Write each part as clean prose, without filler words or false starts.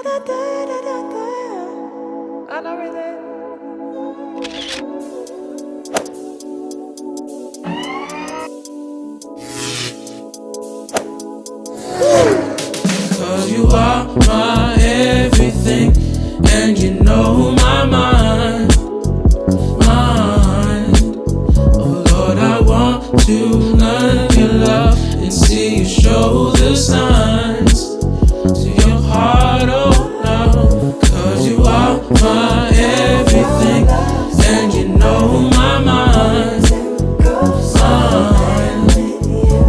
I know where that. Cause you are my everything, and you know my mind. Oh Lord, I want to learn your love and see you show the signs to your heart, oh Lord. Cause you are my everything, and you know my mind.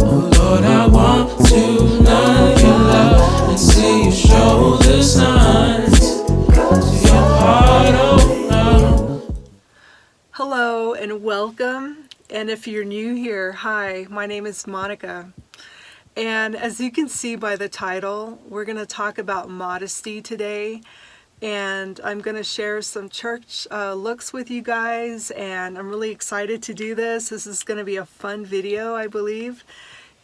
Oh Lord, I want to learn your love and see you show the signs to your heart, oh Lord. Hello and welcome. And if you're new here, hi, my name is Monica. And as you can see by the title, we're going to talk about modesty today. And I'm going to share some church looks with you guys. And I'm really excited to do this. This is going to be a fun video, I believe.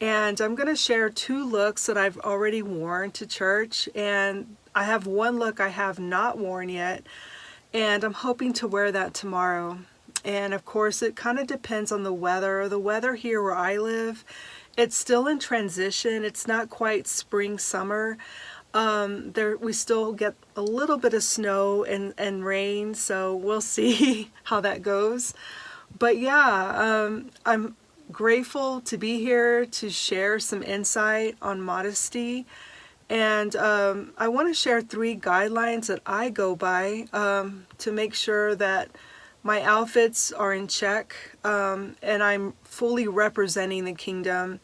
And I'm going to share two looks that I've already worn to church. And I have one look I have not worn yet. And I'm hoping to wear that tomorrow. And of course, it kind of depends on the weather. The weather here where I live, it's still in transition. It's not quite spring, summer. We still get a little bit of snow and rain, so we'll see how that goes. But yeah, I'm grateful to be here to share some insight on modesty. And I want to share 3 guidelines that I go by to make sure that my outfits are in check and I'm fully representing the kingdom.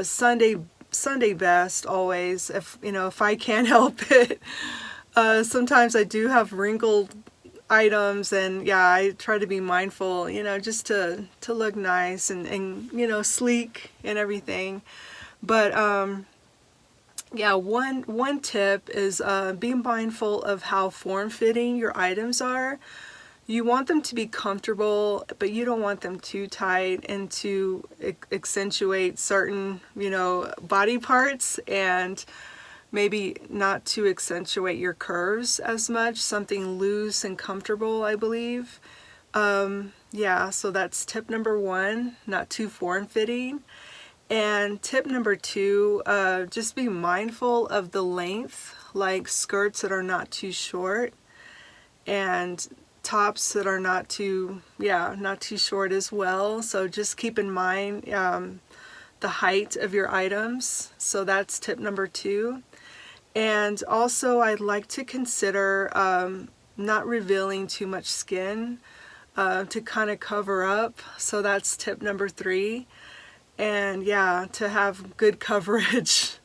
Sunday best always, if I can't help it. Sometimes I do have wrinkled items, and yeah, I try to be mindful, just to look nice and sleek and everything. But yeah, one tip is be mindful of how form-fitting your items are. You want them to be comfortable, but you don't want them too tight and to accentuate certain, body parts, and maybe not to accentuate your curves as much. Something loose and comfortable, I believe. Yeah, so that's tip number 1, not too form-fitting. And tip number 2, just be mindful of the length, like skirts that are not too short and tops that are not too short as well. So just keep in mind the height of your items. So that's tip number 2. And also I'd like to consider not revealing too much skin to kind of cover up. So that's tip number 3. And yeah, to have good coverage.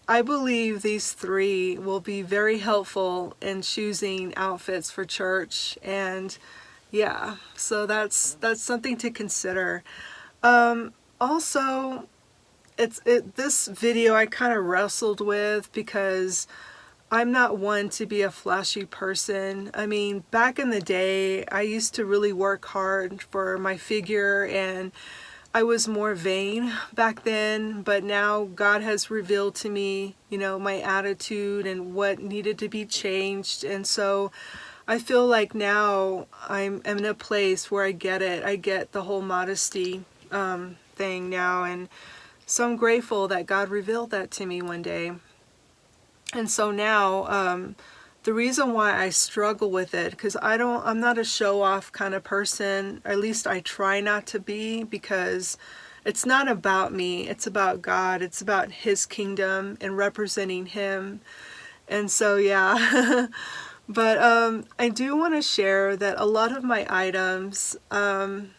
I believe these 3 will be very helpful in choosing outfits for church, and yeah, so that's something to consider. Also, this video I kind of wrestled with because I'm not one to be a flashy person. I mean, back in the day, I used to really work hard for my figure, and I was more vain back then, but now God has revealed to me, my attitude and what needed to be changed. And so I feel like now I'm in a place where I get it. I get the whole modesty thing now. And so I'm grateful that God revealed that to me one day. And so now, the reason why I struggle with it, because I'm not a show-off kind of person. At least I try not to be, because it's not about me. It's about God. It's about His kingdom and representing Him. And so, yeah. But I do want to share that a lot of my items, I'm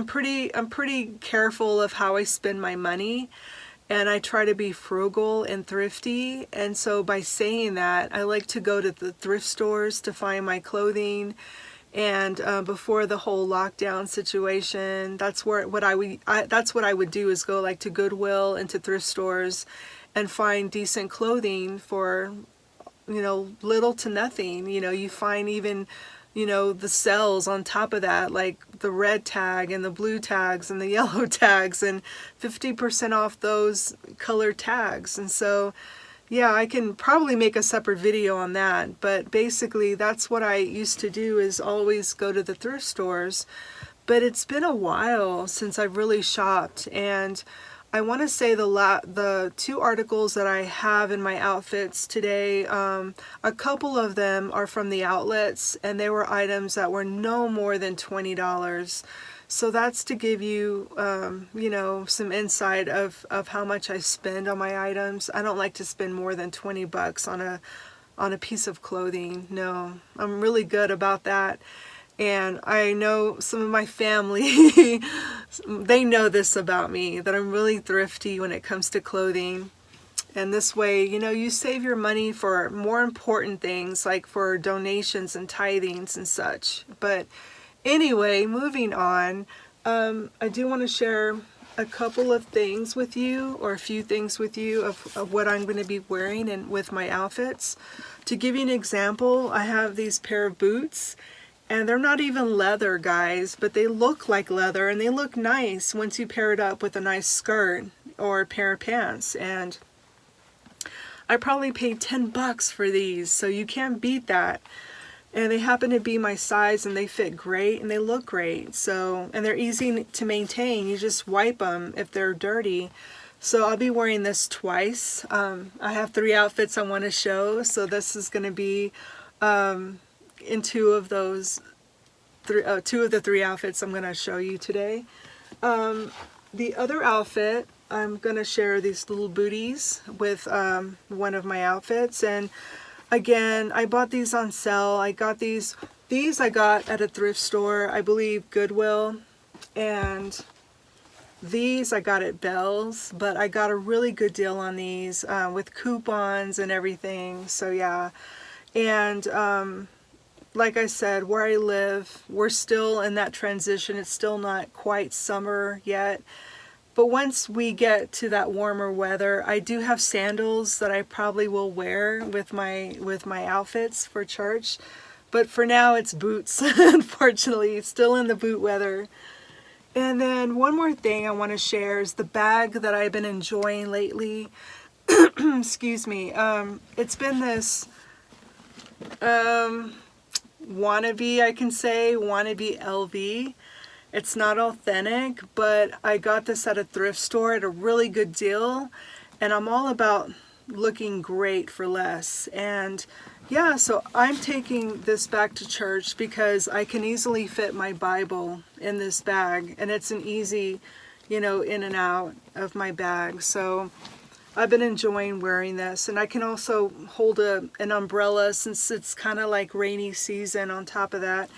pretty careful of how I spend my money. And I try to be frugal and thrifty. And so by saying that, I like to go to the thrift stores to find my clothing. And before the whole lockdown situation, that's what I would do, is go like to Goodwill and to thrift stores and find decent clothing for, little to nothing. You find even, the sales on top of that, like the red tag and the blue tags and the yellow tags, and 50% off those color tags. And so yeah, I can probably make a separate video on that, but basically that's what I used to do, is always go to the thrift stores. But it's been a while since I've really shopped, and I want to say the two articles that I have in my outfits today, a couple of them are from the outlets, and they were items that were no more than $20. So that's to give you, you know, some insight of how much I spend on my items. I don't like to spend more than $20 on a piece of clothing. No, I'm really good about that. And I know some of my family, they know this about me, that I'm really thrifty when it comes to clothing. And this way, you know, you save your money for more important things, like for donations and tithings and such. But anyway, moving on, I do want to share a couple of things with you, or a few things with you of what I'm going to be wearing and with my outfits. To give you an example, I have these pair of boots, and they're not even leather, guys, but they look like leather, and they look nice once you pair it up with a nice skirt or a pair of pants. And I probably paid $10 for these, so you can't beat that. And they happen to be my size, and they fit great, and they look great. So, and they're easy to maintain. You just wipe them if they're dirty. So I'll be wearing this twice. I have 3 outfits I want to show, so this is going to be in two of the 3 outfits I'm going to show you today. The other outfit, I'm going to share these little booties with one of my outfits. And again, I bought these on sale. I got these I got at a thrift store, I believe Goodwill. And these I got at Bell's, but I got a really good deal on these with coupons and everything. So yeah. And like I said, where I live, we're still in that transition. It's still not quite summer yet. But once we get to that warmer weather, I do have sandals that I probably will wear with my outfits for church. But for now, it's boots, unfortunately. It's still in the boot weather. And then one more thing I want to share is the bag that I've been enjoying lately. Excuse me. It's been this wannabe, I can say, wannabe LV. It's not authentic, but I got this at a thrift store at a really good deal, and I'm all about looking great for less. And yeah, so I'm taking this back to church because I can easily fit my Bible in this bag, and it's an easy, you know, in and out of my bag. So I've been enjoying wearing this, and I can also hold an umbrella since it's kind of like rainy season on top of that.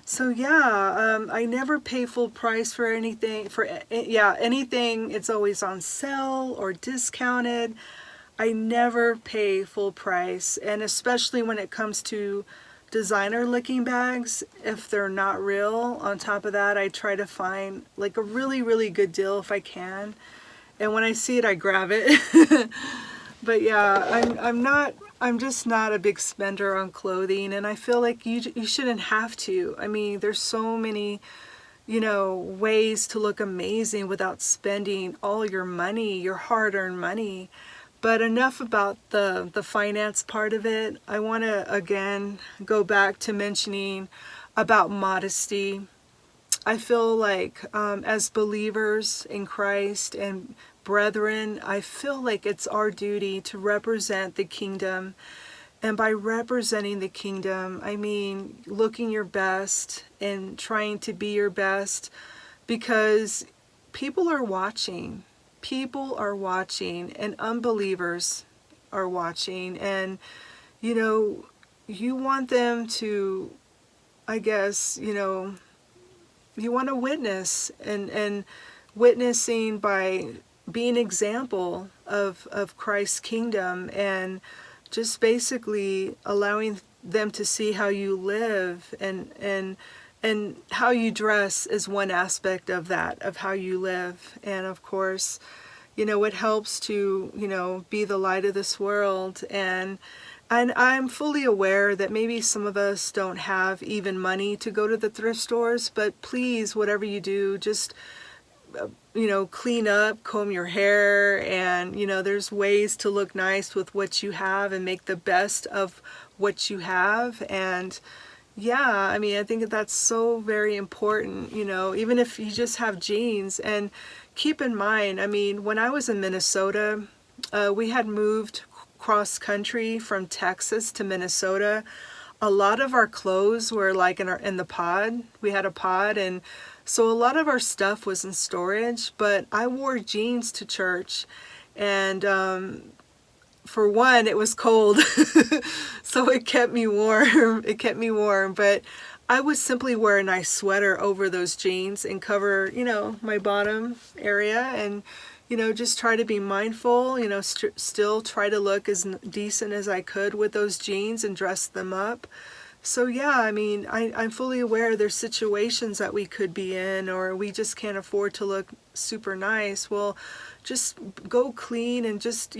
So yeah, I never pay full price for anything. Anything, it's always on sale or discounted. I never pay full price, and especially when it comes to designer looking bags, if they're not real. On top of that, I try to find like a really, really good deal if I can. And when I see it, I grab it. But yeah, I'm just not a big spender on clothing, and I feel like you shouldn't have to. I mean, there's so many, you know, ways to look amazing without spending all your money, your hard-earned money. But enough about the finance part of it. I want to again go back to mentioning about modesty. I feel like as believers in Christ and brethren, I feel like it's our duty to represent the kingdom. And by representing the kingdom, I mean looking your best and trying to be your best, because people are watching. People are watching, and unbelievers are watching. And, you know, you want them to, I guess, you know, you want to witness, and witnessing by being an example of Christ's kingdom, and just basically allowing them to see how you live, and how you dress is one aspect of that, of how you live. And of course, you know, it helps to, you know, be the light of this world. And I'm fully aware that maybe some of us don't have even money to go to the thrift stores, but please, whatever you do, just clean up, comb your hair, and, there's ways to look nice with what you have and make the best of what you have. And yeah, I mean, I think that's so very important, even if you just have jeans. And keep in mind, I mean, when I was in Minnesota, we had moved cross country from Texas to Minnesota. A lot of our clothes were like in the pod. We had a pod, and so a lot of our stuff was in storage, but I wore jeans to church. And for one, it was cold, so it kept me warm. But I would simply wear a nice sweater over those jeans and cover, my bottom area, and, just try to be mindful, still try to look as decent as I could with those jeans and dress them up. So yeah, I mean, I'm fully aware there's situations that we could be in, or we just can't afford to look super nice. Well, just go clean and just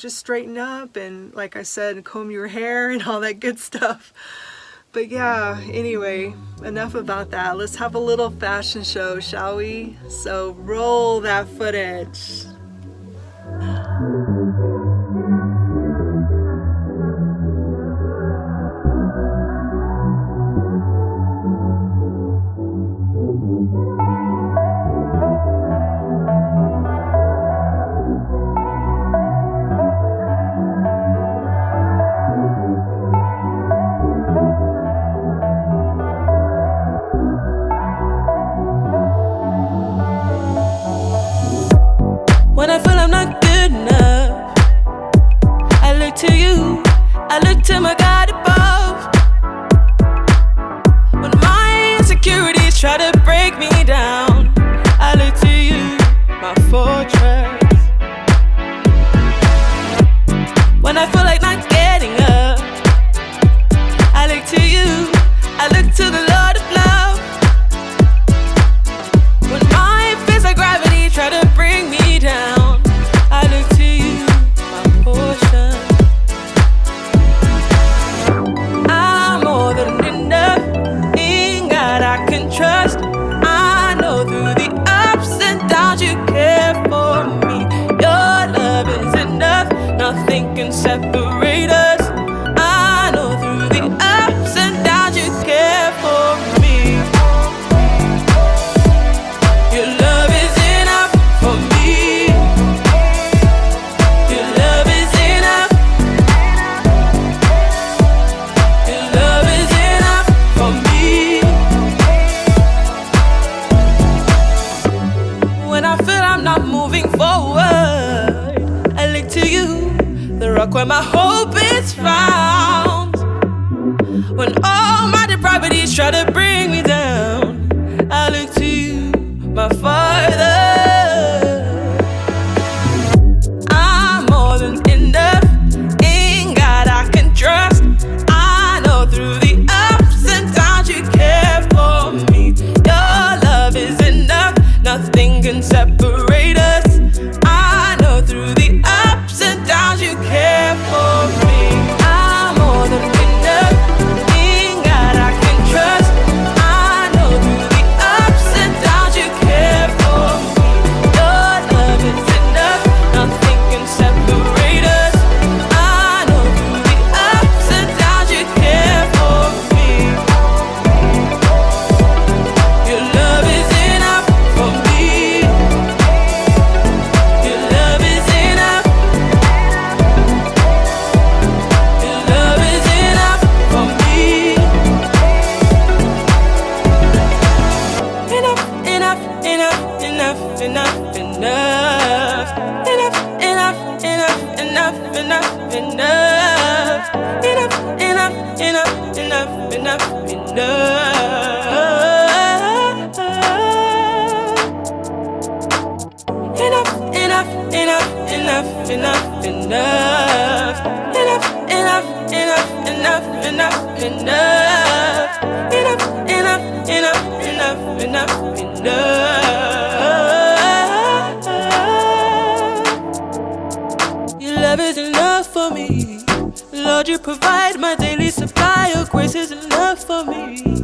straighten up, and like I said, comb your hair and all that good stuff. But yeah, anyway, enough about that. Let's have a little fashion show, shall we? So roll that footage. When I feel I'm not good enough, I look to you, I look to my God above. When my insecurities try to break me down, I look to you, my fortress. When I feel like not getting up, I look to you, I look to the Lord of love. When my fears like gravity try to bring me down, I look to you, my portion. I'm more than enough, in God I can trust. I know through the ups and downs you care for me. Your love is enough, nothing can separate us. I know through the ups and downs you care for me. Your love is enough for me. Your love is enough. Your love is enough for me. When I feel I'm not moving forward, I look to you, the rock where my hope is found. When all my depravities try to bring me down, I look to you, my Father. I'm more than enough, in God I can trust. I know through the ups and downs you care for me. Your love is enough, nothing can separate us. I know through the ups and downs you care for me. I'm more than enough, in God I can trust. I know through the ups and downs you care for me. Your love is enough, nothing can separate us. I know through the ups and downs you care for me. Your love is enough for me. Your love is enough. Your love is enough for me. Enough, enough, enough, enough, enough, enough. Enough, enough, enough, enough, enough, enough. Enough, enough, enough, enough, enough, enough. Enough, enough, enough, enough, enough, enough. Enough, enough, enough, enough, enough, enough. Enough, enough, enough, enough, enough, enough. Your love is enough for me. Lord, you provide my daily supply. Your grace is enough for me.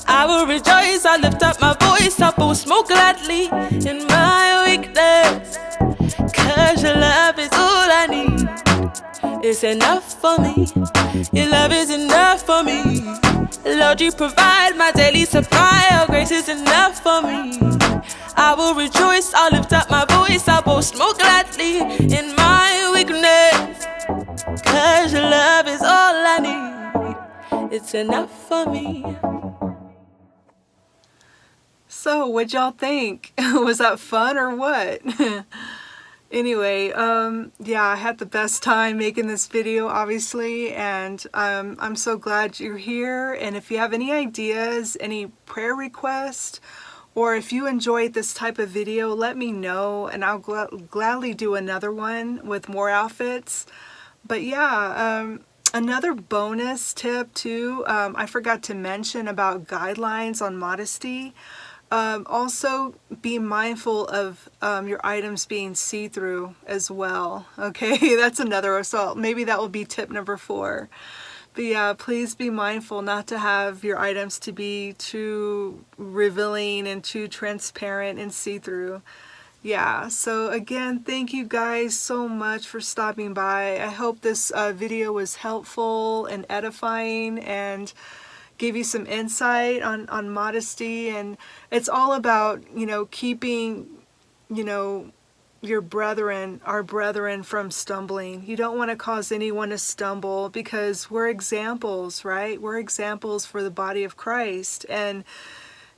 I will rejoice, I lift up my voice, I boast more gladly in my weakness. Cause your love is all I need. It's enough for me. Your love is enough for me. Lord, you provide my daily supply. Your grace is enough for me. I will rejoice, I'll lift up my voice, I'll boast more gladly in my weakness. Cause your love is all I need. It's enough for me. So, what'd y'all think? Was that fun or what? Anyway, yeah, I had the best time making this video, obviously, and I'm so glad you're here. And if you have any ideas, any prayer requests, or if you enjoyed this type of video, let me know, and I'll gladly do another one with more outfits. But yeah, another bonus tip too, I forgot to mention about guidelines on modesty. Also, be mindful of your items being see-through as well. Okay, that's another assault. Maybe that will be tip number 4. But yeah, please be mindful not to have your items to be too revealing and too transparent and see-through. Yeah, so again, thank you guys so much for stopping by. I hope this video was helpful and edifying and gave you some insight on modesty. And it's all about, you know, keeping, you know, your brethren, our brethren, from stumbling. You don't want to cause anyone to stumble, because we're examples, right? We're examples for the body of Christ. And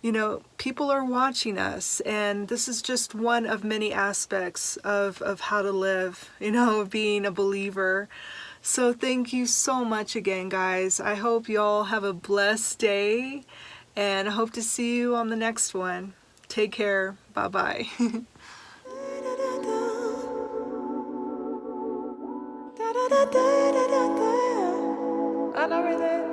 you know, people are watching us, and this is just one of many aspects of how to live, you know, being a believer. So thank you so much again, guys. I hope you all have a blessed day, and I hope to see you on the next one. Take care. Bye-bye. I know where that.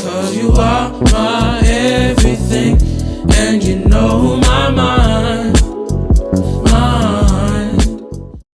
Cause you are my